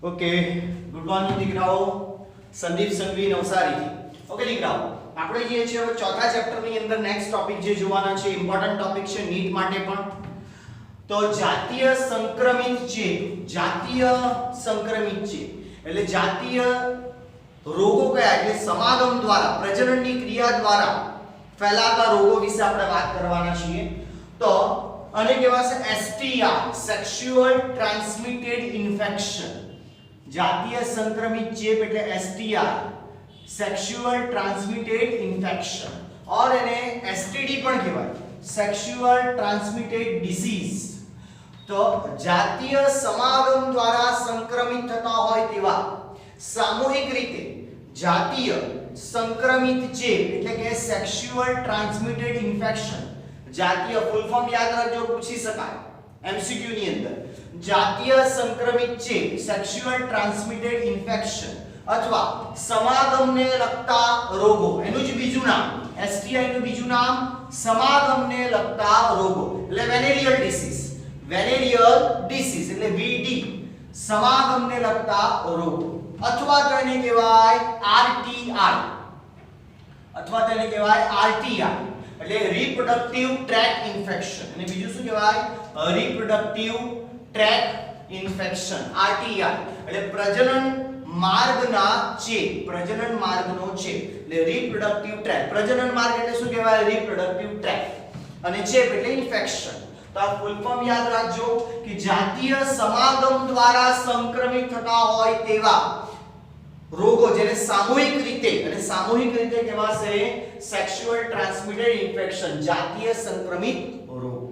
Okay good morning દીકરાઓ Sandeep Sanghvi Navsari okay દીકરાઓ આપણે જે છે હવે ચોથા ચેપ્ટર ની અંદર નેક્સ્ટ ટોપિક જે જોવાના છે ઇમ્પોર્ટન્ટ ટોપિક છે નીટ માટે પણ તો જાતીય સંક્રમિત ચેપ એટલે જાતીય રોગો કયા એટલે સમાગમ દ્વારા પ્રજનનની ક્રિયા દ્વારા ફેલાતા રોગો વિશે આપણે વાત કરવાના છીએ તો આને કહેવાશે STI સેક્સ્યુઅલ ટ્રાન્સમિટેડ ઇન્ફેક્શન જાતીય સંક્રમિત ચેપ એટલે STI સેક્સ્યુઅલ ટ્રાન્સમિટેડ ઇન્ફેક્શન और એને STD પણ કહેવાય સેક્સ્યુઅલ ટ્રાન્સમિટેડ ડિસીઝ તો જાતીય સમાગમ દ્વારા સંક્રમિત થતા હોય તેવા સામૂહિક રીતે જાતીય સંક્રમિત ચેપ એટલે કે સેક્સ્યુઅલ ટ્રાન્સમિટેડ ઇન્ફેક્શન જાતીય ફૂલ ફોર્મ યાદ રાખજો પૂછી શકાય MCQ ની અંદર જાતીય સંક્રમિત ચેપ સેક્સ્યુઅલ ટ્રાન્સમિટેડ ઇન્ફેક્શન અથવા સમાગમને લગતા રોગો એનું જ બીજું નામ STI નું બીજું નામ સમાગમને લગતા રોગો એટલે વેનેરિયલ ડિસીઝ એટલે VD સમાગમને લગતા રોગો અથવા તો એને કહેવાય RTI એટલે રિપ્રોડક્ટિવ ટ્રેક ઇન્ફેક્શન અને બીજું શું કહેવાય રિપ્રોડક્ટિવ ટ્રેક ઇન્ફેક્શન RTI એટલે પ્રજનન માર્ગનો ચેપ એટલે રિપ્રોડક્ટિવ ટ્રેક પ્રજનન માર્ગ એટલે શું કહેવાય રિપ્રોડક્ટિવ ટ્રેક અને ચેપ એટલે ઇન્ફેક્શન તો આ ફૂલ ફોર્મ યાદ રાખજો કે જાતીય સમાગમ દ્વારા સંક્રમિત થતા હોય તેવા રોગો જેને સામૂહિક રીતે કહેવાશે સેક્સ્યુઅલ ટ્રાન્સમિટેડ ઇન્ફેક્શન જાતીય સંક્રમિત રોગ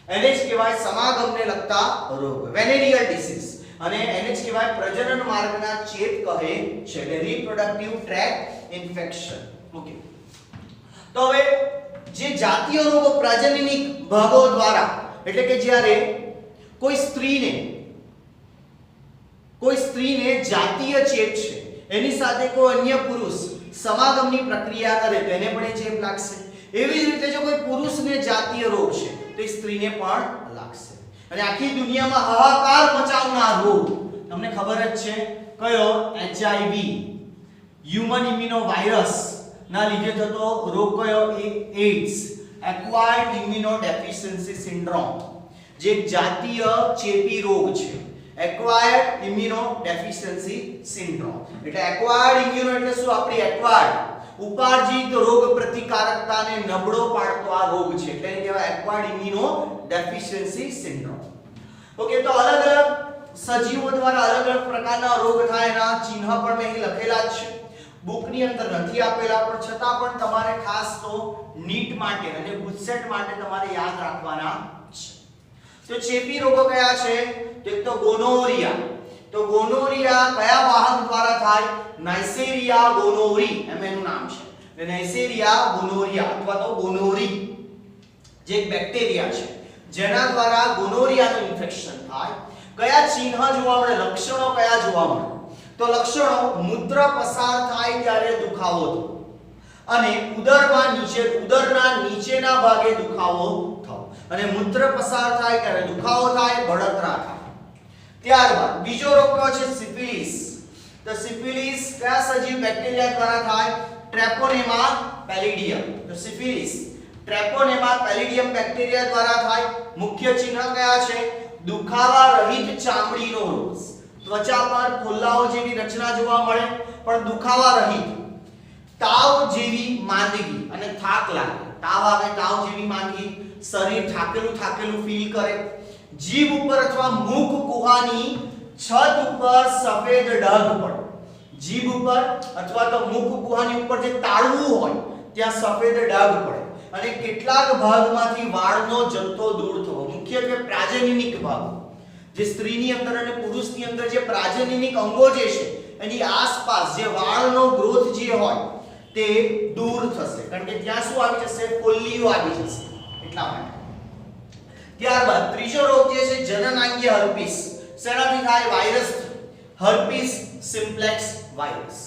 એને જ કહેવાય સમાગમને લગતા રોગ વેનેરિયલ ડિસીઝ અને એને જ કહેવાય પ્રજનન માર્ગના ચેપ કહે છે એટલે રિપ્રોડક્ટિવ ટ્રેક ઇન્ફેક્શન ઓકે તો હવે જે જાતીય રોગો પ્રજનનિક ભાગો દ્વારા એટલે કે જ્યારે કોઈ સ્ત્રીને જાતીય ચેપ છે એની સાથે કોઈ અન્ય પુરુષ સમાગમની પ્રક્રિયા કરે તો એને પણ એ ચેપ લાગશે એવી જ રીતે જો કોઈ પુરુષને જાતીય રોગ છે તો સ્ત્રીને પણ લાગશે અને આખી દુનિયામાં હાહાકાર મચાવનાર રોગ તમને ખબર જ છે કયો HIV હ્યુમન ઇમ્યુનો વાયરસ ના લીધે થતો રોગ કયો AIDS acquired immuno deficiency syndrome જે જાતીય ચેપી રોગ છે એક્વાયર્ડ ઇમ્યુનો ડેફિશિયન્સી સિન્ડ્રોમ એટલે એક્વાયર્ડ ઇમ્યુનો એટલે શું આપણી એક્વાયર્ડ ઉપાર્જિત રોગ પ્રતિકારકતાને નબળો પાડતો આ રોગ છે એટલે એને કહેવાય acquired immuno deficiency syndrome okay તો અલગ અલગ સજીવો દ્વારા અલગ અલગ પ્રકારના રોગ થાય એના ચિહ્ન પણ મેં અહીં લખેલા જ છે બુકની અંદર નથી આપેલા પણ છતાં પણ તમારે ખાસ તો નીટ માટે અને ગુજસેટ માટે તમારે યાદ રાખવાના છે તો ચેપી રોગો કયા છે એક તો ગોનોરિયા કયા વાહક દ્વારા થાય નાઇસેરિયા ગોનોરી એમ એનું નામ છે એટલે નાઇસેરિયા ગોનોરિયા અથવા તો ગોનોરી જે એક બેક્ટેરિયા છે જેના દ્વારા ગોનોરિયાનું ઇન્ફેક્શન થાય કયા ચિહ્ન જોવા મળે લક્ષણો કયા જોવા મળે તો લક્ષણો મૂત્ર પસાર થાય ત્યારે દુખાવો અને ઉદરના નીચેના ભાગે દુખાવો થવો અને મૂત્ર પસાર થાય ત્યારે દુખાવો થાય બળતરા થાય ત્યારબાદ બીજો રોગ કયો છે સિફિલિસ તો સિફિલિસ કયા સજીવ બેક્ટેરિયા દ્વારા થાય ટ્રેપોનેમા પેલિડિયમ તો સિફિલિસ ટ્રેપોનેમા પેલિડિયમ બેક્ટેરિયા દ્વારા થાય મુખ્ય ચિહ્ન કયા છે દુખાવા રહિત ચામડીનો રોગ ત્વચા પર ફોલ્લાઓ જેવી રચના જોવા મળે પણ દુખાવા રહિત તાવ જેવી માંદગી અને થાક લાગે તાવ આવે તાવ જેવી માંદગી શરીર થાકેલું ફીલ કરે જીભ ઉપર અથવા મુખ ગુહાની છત ઉપર સફેદ ડાઘ પડે જીભ ઉપર અથવા તો મુખ ગુહાની ઉપર જે તાળવું હોય ત્યાં સફેદ ડાઘ પડે અને કેટલાક ભાગમાંથી વાળનો જથ્થો દૂર થવો મુખ્યત્વે પ્રાજનનિક ભાગ જે સ્ત્રીની અંદર અને પુરુષની અંદર જે પ્રાજનનિક અંગો જે છે એની આસપાસ જે વાળનો ગ્રોથ જે હોય તે દૂર થશે કારણ કે ત્યાં શું આવી જશે ફોલ્લીઓ આવી જશે એટલા માટે ત્યારબાદ ત્રીજો રોગ જે છે જનનાંગીય હર્પીસ શેનાથી થાય વાયરસ હર્પીસ સિમ્પ્લેક્સ વાયરસ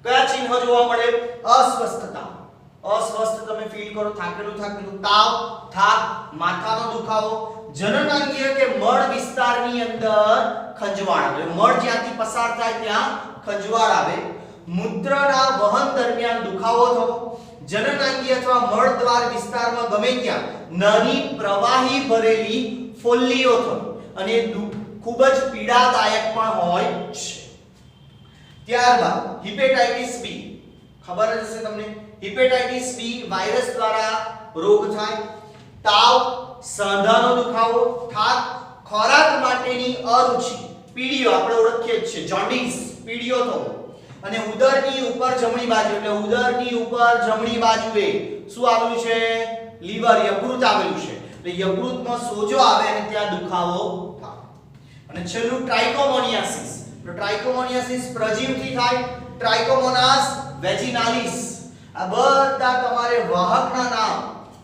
કયા ચિહ્ન જોવા મળે અસ્વસ્થતા અસ્વસ્થ તમે ફીલ કરો થાકેલું તાવ થાક માથાનો દુખાવો જનનાંગીય કે મળ વિસ્તારની અંદર ખંજવાળ આવે, મળ જ્યાંથી પસાર થાય ત્યાં ખંજવાળ આવે, મૂત્રના વહન દરમિયાન દુખાવો થવો, જનનાંગીય અથવા મળદ્વાર વિસ્તારમાં ગમે ત્યાં નાની પ્રવાહી ભરેલી ફોલ્લીઓ થવી અને ખૂબ જ પીડાદાયક પણ હોય છે. ત્યારબાદ હિપેટાઇટિસ બી, ખબર જ હશે તમને, હિપેટાઇટિસ બી વાયરસ દ્વારા રોગ થાય, તાવ, સાંધાનો દુખાવો, થાક, ખોરાક માટેની અરુચિ, પીળીઓ આપણે ઓળખીએ જ છે, જોન્ડિસ, પીળીઓ થવો અને ઉદરની ઉપર જમણી બાજુ, એટલે ઉદરની ઉપર જમણી બાજુએ શું આવેલું છે? લીવર, યકૃત આવેલું છે, એટલે યકૃતમાં સોજો આવે અને ત્યાં દુખાવો થાય. અને છેલ્લું ટ્રાઇકોમોનિયાસિસ, તો ટ્રાઇકોમોનિયાસિસ પ્રજીવથી થાય, ટ્રાઇકોમોનાસ વેજિનાલિસ. આ બધા તમારે વાહકના નામ,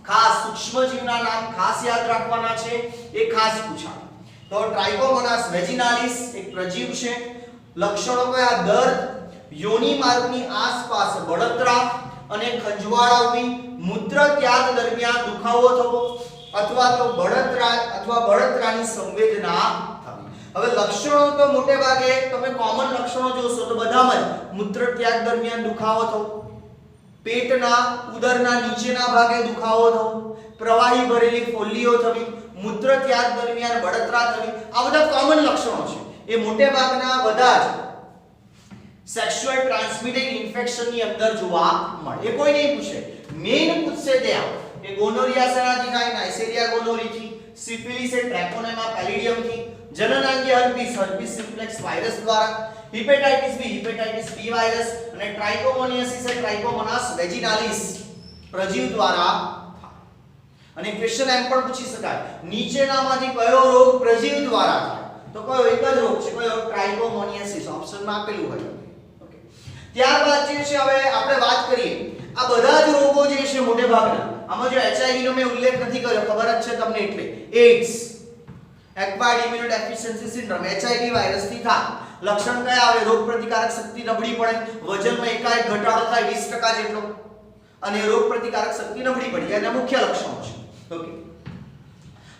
ખાસ સૂક્ષ્મજીવના નામ ખાસ યાદ રાખવાના છે, એ ખાસ પૂછાય. તો ટ્રાઇકોમોનાસ વેજિનાલિસ એક પ્રજીવ છે. લક્ષણો કયા? દર્દ, યોનિ માર્ગની આસપાસ બળતરા અને ખંજવાળ આવવી, મૂત્ર ત્યાગ દરમિયાન દુખાવો થવો અથવા તો બળતરાની સંવેદના થવી. હવે લક્ષણો તો મોટે ભાગે તમે કોમન લક્ષણો જોશો તો બધામાં જ મૂત્ર ત્યાગ દરમિયાન દુખાવો થવો, પેટના ઉદરના નીચેના ભાગે દુખાવો થવો, પ્રવાહી ભરેલી ફોલ્લીઓ થવી, મૂત્ર ત્યાગ દરમિયાન બળતરા થવી, આ બધા કોમન લક્ષણો છે. એ મોટે ભાગના બધા જ સેક્સ્યુઅલ ટ્રાન્સમિટેડ ઇન્ફેક્શન ની અંદર જોવા મળે. એ કોઈ નહીં પૂછે, મેઈન પૂછશે ત્યાં કે ગોનોરિયા શેનાથી થાય? નાઇસેરિયા ગોનોરીથી, સિફિલિસ એ ટ્રેકોનેમા પેલિડિયમથી, જનનાંગીય હર્પીસ સિમ્પ્લેક્સ વાયરસ દ્વારા, હિપેટાઇટિસ બી વાયરસ અને ટ્રાઇકોમોનિયાસિસ એ ટ્રાઇકોમોનાસ વેજિનાલિસ પ્રજીવ દ્વારા. અને ક્વેશ્ચન એમ પણ પૂછી શકાય, નીચેનામાંથી કયો રોગ પ્રજીવ દ્વારા થાય? તો કયો? એક જ રોગ છે, કયો? ટ્રાઇકોમોનિયાસિસ, ઓપ્શનમાં આપેલું હોય. ઓકે, ત્યારબાદ જે છે હવે આપણે વાત કરીએ આ બધા જ રોગો જે છે મોટે ભાગના, આમાં જો HIV નો મેં ઉલ્લેખ નથી કર્યો, ખબર જ છે તમને, એટલે એઇડ્સ, એક્વાયર્ડ ઇમ્યુનોડેફિશિયન્સી સિન્ડ્રોમ, HIV વાયરસથી થાય. લક્ષણ કયા આવે? રોગ પ્રતિકારક શક્તિ નબળી પડે, વજનમાં એકાએક ઘટાડો થાય 20% જેટલો અને રોગ પ્રતિકારક શક્તિ નબળી પડી, એના મુખ્ય લક્ષણો છે. ઓકે,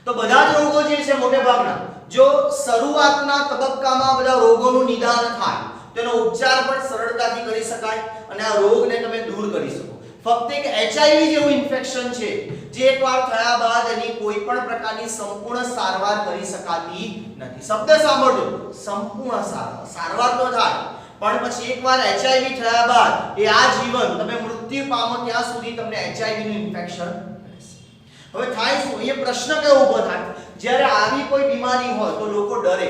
તો બધા જ રોગો જે છે મોટે ભાગના જો શરૂઆતના તબક્કામાં બધા રોગોનું નિદાન થાય તેનો ઉપચાર પણ સરળતાથી કરી શકાય અને આ રોગને તમે દૂર કરી શકો. ફક્ત એક HIV જેવું ઇન્ફેક્શન છે જે એકવાર થયા બાદ એની કોઈ પણ પ્રકારની સંપૂર્ણ સારવાર કરી શકાતી નથી. શબ્દ સાંભળજો, સંપૂર્ણ સારવાર. સારવાર તો થાય પણ પછી એકવાર HIV થયા બાદ એ આજીવન તમે મૃત્યુ પામો ત્યાં સુધી તમને HIV નું ઇન્ફેક્શન રહેશે. હવે થાય શું? એ પ્રશ્ન કેવો ઊભો થાય? જ્યારે આવી કોઈ બીમારી હોય તો લોકો ડરે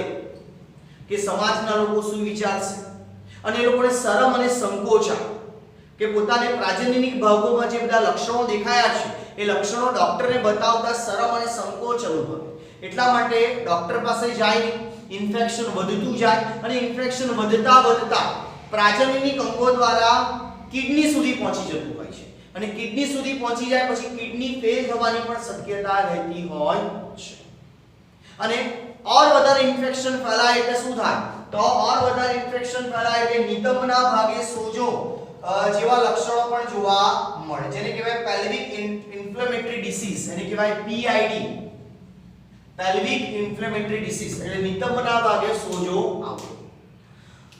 કે સમાજના લોકો શું વિચારશે અને એ લોકોને શરમ અને સંકોચ આવે કે પોતાને પ્રાજનનિક ભાગોમાં જે બધા લક્ષણો દેખાયા છે એ લક્ષણો ડોક્ટરને બતાવતા શરમ અને સંકોચ અનુભવે. એટલા માટે ડોક્ટર પાસે જાય, ઇન્ફેક્શન વધતું જાય અને ઇન્ફેક્શન વધતા પ્રાજનનિક અંગો દ્વારા કિડની સુધી પહોંચી જતું હોય છે અને કિડની સુધી પહોંચી જાય પછી કિડની ફેલ થવાની પણ શક્યતા રહેતી હોય છે. અને और વધારે ઇન્ફેક્શન ફેલાય એટલે શું થાય? તો और વધારે ઇન્ફેક્શન ફેલાય એટલે નિતંબના ભાગે સોજો જેવા લક્ષણો પણ જોવા મળે, જેને કહેવાય પેલ્વિક ઇન્ફ્લેમેટરી ડિસીઝ, એને કહેવાય PID, પેલ્વિક ઇન્ફ્લેમેટરી ડિસીઝ, એટલે નિતંબના ભાગે સોજો આવવો.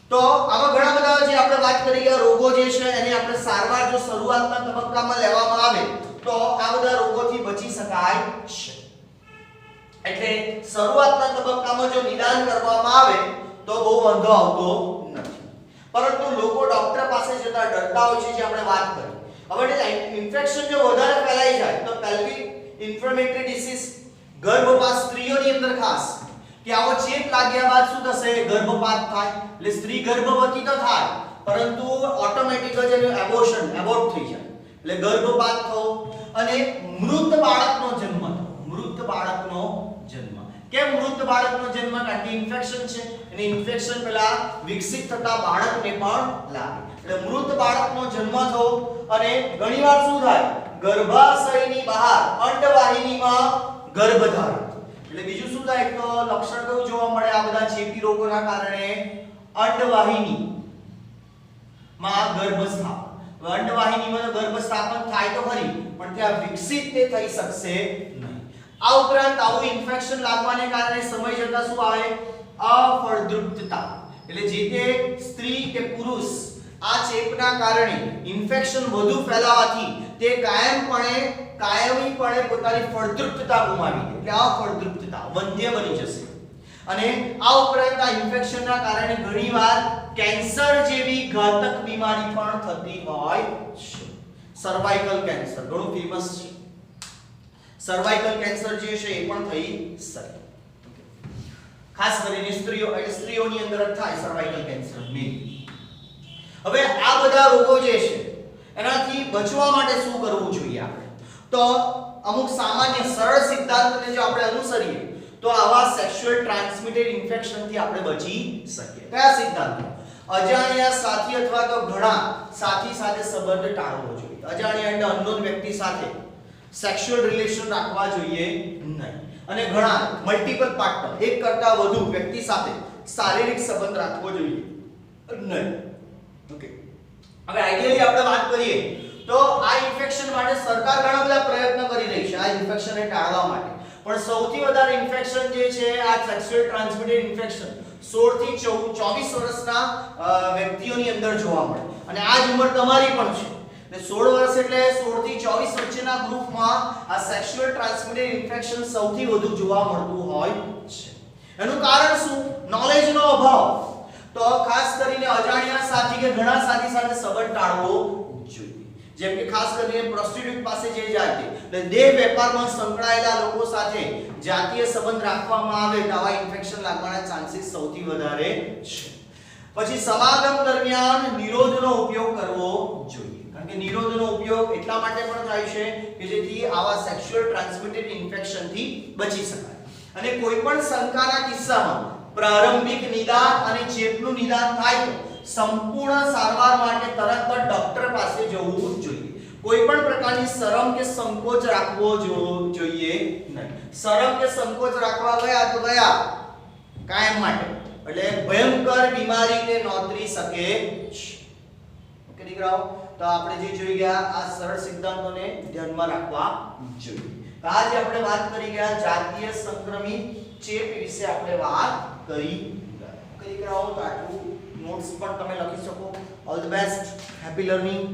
તો આમાં ઘણા બધા જે આપણે વાત કરી ગયા રોગો જે છે એની આપણે સારવાર જો શરૂઆતના તબક્કામાં લેવામાં આવે તો આ બધા રોગોથી બચી શકાય છે. એટલે શરૂઆતના તબક્કામાં જો નિદાન કરવામાં આવે તો બહુ વાંધો આવતો નથી. પરંતુ લોકો ડોક્ટર પાસે જતા ડરતા હોય છે, જે આપણે વાત કરી. હવે ઇન્ફેક્શન જો વધારે ફેલાઈ જાય તો પેલ્વિક ઇન્ફ્લેમેટરી ડિસીઝ, ગર્ભપાત સ્ત્રીઓની અંદર ખાસ કે આવો ચેપ લાગ્યા બાદ શું થશે? ગર્ભપાત થાય. એટલે સ્ત્રી ગર્ભવતી તો થાય પરંતુ ઓટોમેટિક જ એનું એબોર્ટ થઈ જાય, એટલે ગર્ભપાત થવો અને મૃત બાળકનો જન્મ થવો. મૃત બાળકનો જન્મ. કેમ મૃત બાળકનો જન્મ? કારણ કે ઇન્ફેક્શન છે અને ઇન્ફેક્શન પેલા વિકસિત થતા બાળકને પણ લાગે, એટલે મૃત બાળકનો જન્મ થવો. અને ઘણીવાર શું થાય? ગર્ભાશયની બહાર અંડવાહિનીમાં ગર્ભધારણ. એટલે બીજું શું થાય? તો લક્ષણ કયું જોવા મળે આ બધા ચેપી રોગોના કારણે? અંડવાહિનીમાં ગર્ભસ્થાપન. અંડવાહિનીમાં ગર્ભસ્થાપન થાય તો ખરી પણ ત્યાં વિકસિત તે થઈ શકશે નહીં. આ ઉપરાંત આવું ઇન્ફેક્શન લાગવાને કારણે સમય જતા શું આવે? અફળદ્રુપતા. એટલે જે તે સ્ત્રી કે પુરુષ આ ચેપના કારણે ઇન્ફેક્શન વધુ ફેલાવાથી તે કાયમીપણે પોતાની ફળદ્રુપતા ગુમાવી દે. એટલે અફળદ્રુપતા, વંધ્ય બની જશે. અને આ ઉપરાંત આ ઇન્ફેક્શનના કારણે ઘણીવાર કેન્સર જેવી ઘાતક બીમારી પણ થતી હોય છે. સર્વાઇકલ કેન્સર ઘણું ફેમસ છે. સર્વાઇકલ કેન્સર જે છે એ પણ થઈ શકે. ખાસ કરીને સ્ત્રીઓની અંદર જ થાય સર્વાઇકલ કેન્સર મેન. હવે આ બધા રોગો જે છે એનાથી બચવા માટે શું કરવું જોઈએ આપણે? તો અમુક સામાન્ય સરળ સિદ્ધાંતને જો આપણે અનુસરીએ તો આવા સેક્સ્યુઅલ ટ્રાન્સમિટેડ ઇન્ફેક્શન થી આપણે બચી શકીએ. કયા સિદ્ધાંતો? અજાણ્યા સાથી અથવા તો ઘણા સાથી સાથે સંબંધ ટાળવો જોઈએ. અજાણ્યા એટલે અનનોન વ્યક્તિ સાથે સેક્સ્યુઅલ રિલેશન રાખવા જોઈએ નહીં. અને ઘણા મલ્ટીપલ પાર્ટનર, એક કરતાં વધુ વ્યક્તિ સાથે શારીરિક સંબંધ રાખવો જોઈએ નહીં. ઓકે, હવે આઈડિયલી આપણે વાત કરીએ તો આ ઇન્ફેક્શન માટે સરકાર ઘણા બધા પ્રયત્ન કરી રહી છે આ ઇન્ફેક્શનને ટાળવા માટે. પણ સૌથી વધારે ઇન્ફેક્શન જે છે આ સેક્સ્યુઅલ ટ્રાન્સમિટેડ ઇન્ફેક્શન 16 થી 24 વર્ષના વ્યક્તિઓની અંદર જોવા મળે. અને આ જ ઉંમર તમારી પણ છે. 16 વર્ષ એટલે 16 થી 24 વચ્ચેના ગ્રુપમાં આ સેક્સ્યુઅલ ટ્રાન્સમિટેડ ઇન્ફેક્શન સૌથી વધુ જોવા મળતું હોય છે. એનું કારણ શું? નોલેજનો અભાવ. તો ખાસ કરીને અજાણ્યા સાથી કે ઘણા સાથી સાથે સંબંધ ટાળવો જોઈએ. જેમ કે ખાસ કરીને પ્રોસ્ટિટ્યુટ પાસે જે જાય એટલે દેહ વેપારમાં સંકળાયેલા લોકો સાથે જાતીય સંબંધ રાખવામાં આવે તો આવા ઇન્ફેક્શન લાગવાના ચાન્સીસ સૌથી વધારે છે. પછી સમાગમ દરમિયાન નિરોધનો ઉપયોગ કરવો જોઈએ. કારણ કે નિરોધનો ઉપયોગ એટલા માટે પણ થાય છે કે જેથી આવા સેક્સ્યુઅલ ટ્રાન્સમિટેડ ઇન્ફેક્શન થી બચી શકાય. અને કોઈ પણ શંકાના કિસ્સામાં પ્રારંભિક નિદાન અને ચેપનું નિદાન થાય તો સંપૂર્ણ સારવાર માટે તરત જ ડોક્ટર પાસે જવું જોઈએ. કોઈ પણ પ્રકારની શરમ કે સંકોચ રાખવો જોઈએ નહીં. શરમ કે સંકોચ રાખવા ગયા તો ગયા કાયમ માટે. એટલે ભયંકર બીમારીને નોતરી શકે છે. ઓકે દીકરાઓ, તો આપણે જે જોઈ ગયા આ સરળ સિદ્ધાંતોને ધ્યાનમાં રાખવા જોઈએ. આજે આપણે વાત કરી ગયા જાતીય સંક્રમિત ચેપ વિશે આપણે વાત કરી. ઓકે દીકરાઓ, તો આટલું નોટ્સ પણ તમે લખી શકો. All the best, happy learning.